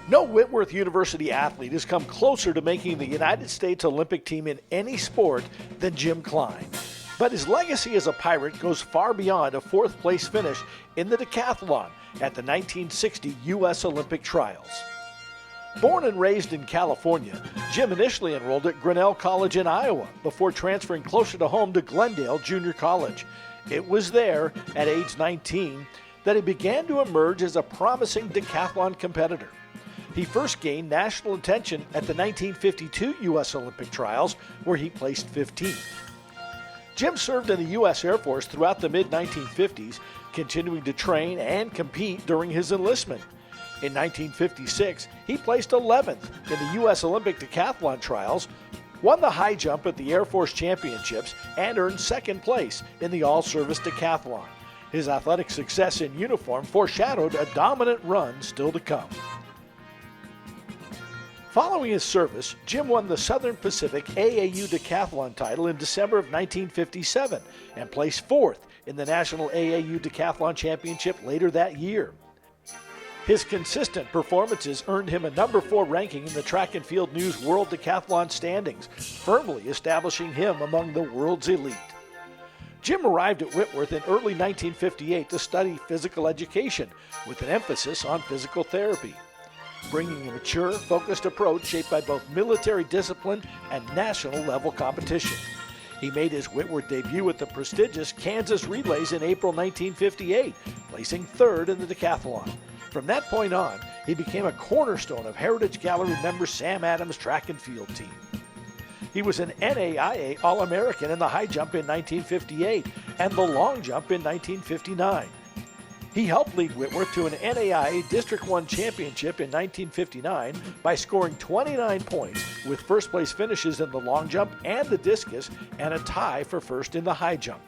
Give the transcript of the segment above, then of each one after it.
No Whitworth University athlete has come closer to making the United States Olympic team in any sport than Jim Klein. But his legacy as a Pirate goes far beyond a fourth-place finish in the decathlon at the 1960 U.S. Olympic Trials. Born and raised in California, Jim initially enrolled at Grinnell College in Iowa before transferring closer to home to Glendale Junior College. It was there, at age 19, that he began to emerge as a promising decathlon competitor. He first gained national attention at the 1952 U.S. Olympic Trials, where he placed 15th. Jim served in the U.S. Air Force throughout the mid-1950s, continuing to train and compete during his enlistment. In 1956, he placed 11th in the U.S. Olympic Decathlon Trials, won the high jump at the Air Force Championships, and earned second place in the all-service decathlon. His athletic success in uniform foreshadowed a dominant run still to come. Following his service, Jim won the Southern Pacific AAU Decathlon title in December of 1957 and placed fourth in the National AAU Decathlon Championship later that year. His consistent performances earned him a number 4 ranking in the Track and Field News World Decathlon standings, firmly establishing him among the world's elite. Jim arrived at Whitworth in early 1958 to study physical education with an emphasis on physical therapy, bringing a mature, focused approach shaped by both military discipline and national-level competition. He made his Whitworth debut at the prestigious Kansas Relays in April 1958, placing third in the decathlon. From that point on, he became a cornerstone of Heritage Gallery member Sam Adams' track and field team. He was an NAIA All-American in the high jump in 1958 and the long jump in 1959. He helped lead Whitworth to an NAIA District 1 championship in 1959 by scoring 29 points with first-place finishes in the long jump and the discus and a tie for first in the high jump.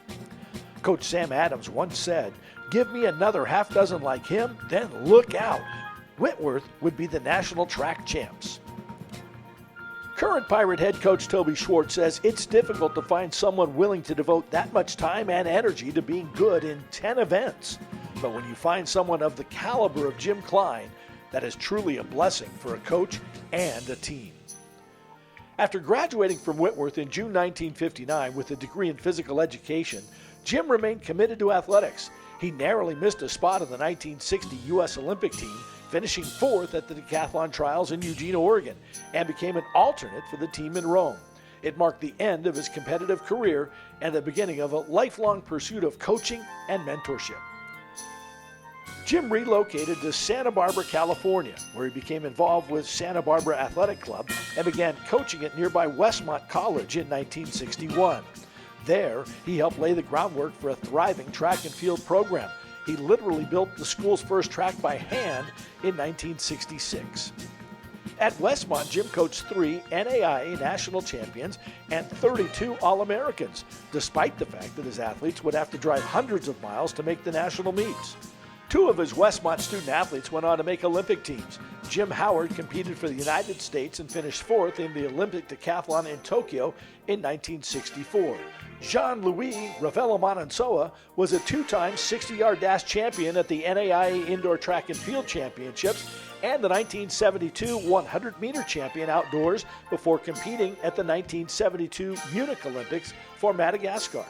Coach Sam Adams once said, "Give me another half dozen like him, then look out. Whitworth would be the national track champs." Current Pirate head coach Toby Schwartz says it's difficult to find someone willing to devote that much time and energy to being good in 10 events. But when you find someone of the caliber of Jim Klein, that is truly a blessing for a coach and a team. After graduating from Whitworth in June 1959 with a degree in physical education, Jim remained committed to athletics. He narrowly missed a spot in the 1960 U.S. Olympic team, finishing 4th at the decathlon trials in Eugene, Oregon, and became an alternate for the team in Rome. It marked the end of his competitive career and the beginning of a lifelong pursuit of coaching and mentorship. Jim relocated to Santa Barbara, California, where he became involved with Santa Barbara Athletic Club and began coaching at nearby Westmont College in 1961. There, he helped lay the groundwork for a thriving track and field program. He literally built the school's first track by hand in 1966. At Westmont, Jim coached 3 NAIA national champions and 32 All-Americans, despite the fact that his athletes would have to drive hundreds of miles to make the national meets. 2 of his Westmont student athletes went on to make Olympic teams. Jim Howard competed for the United States and finished 4th in the Olympic decathlon in Tokyo in 1964. Jean-Louis Ravello Manansoa was a 2-time 60-yard dash champion at the NAIA Indoor Track and Field Championships and the 1972 100-meter champion outdoors before competing at the 1972 Munich Olympics for Madagascar.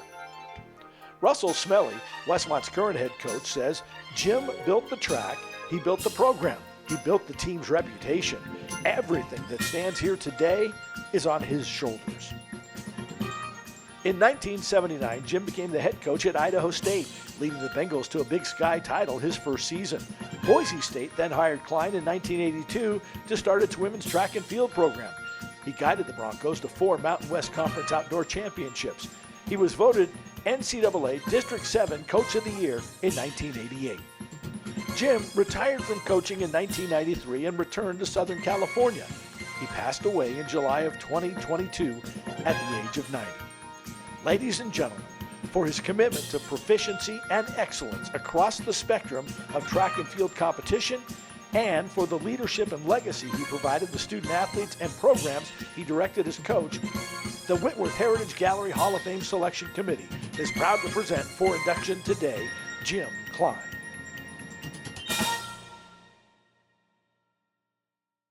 Russell Smelly, Westmont's current head coach, says, "Jim built the track, he built the program, he built the team's reputation. Everything that stands here today is on his shoulders." In 1979, Jim became the head coach at Idaho State, leading the Bengals to a Big Sky title his first season. Boise State then hired Klein in 1982 to start its women's track and field program. He guided the Broncos to 4 Mountain West Conference Outdoor Championships. He was voted NCAA District 7 Coach of the Year in 1988. Jim retired from coaching in 1993 and returned to Southern California. He passed away in July of 2022 at the age of 90. Ladies and gentlemen, for his commitment to proficiency and excellence across the spectrum of track and field competition, and for the leadership and legacy he provided the student athletes and programs he directed as coach, the Whitworth Heritage Gallery Hall of Fame Selection Committee is proud to present for induction today, Jim Klein.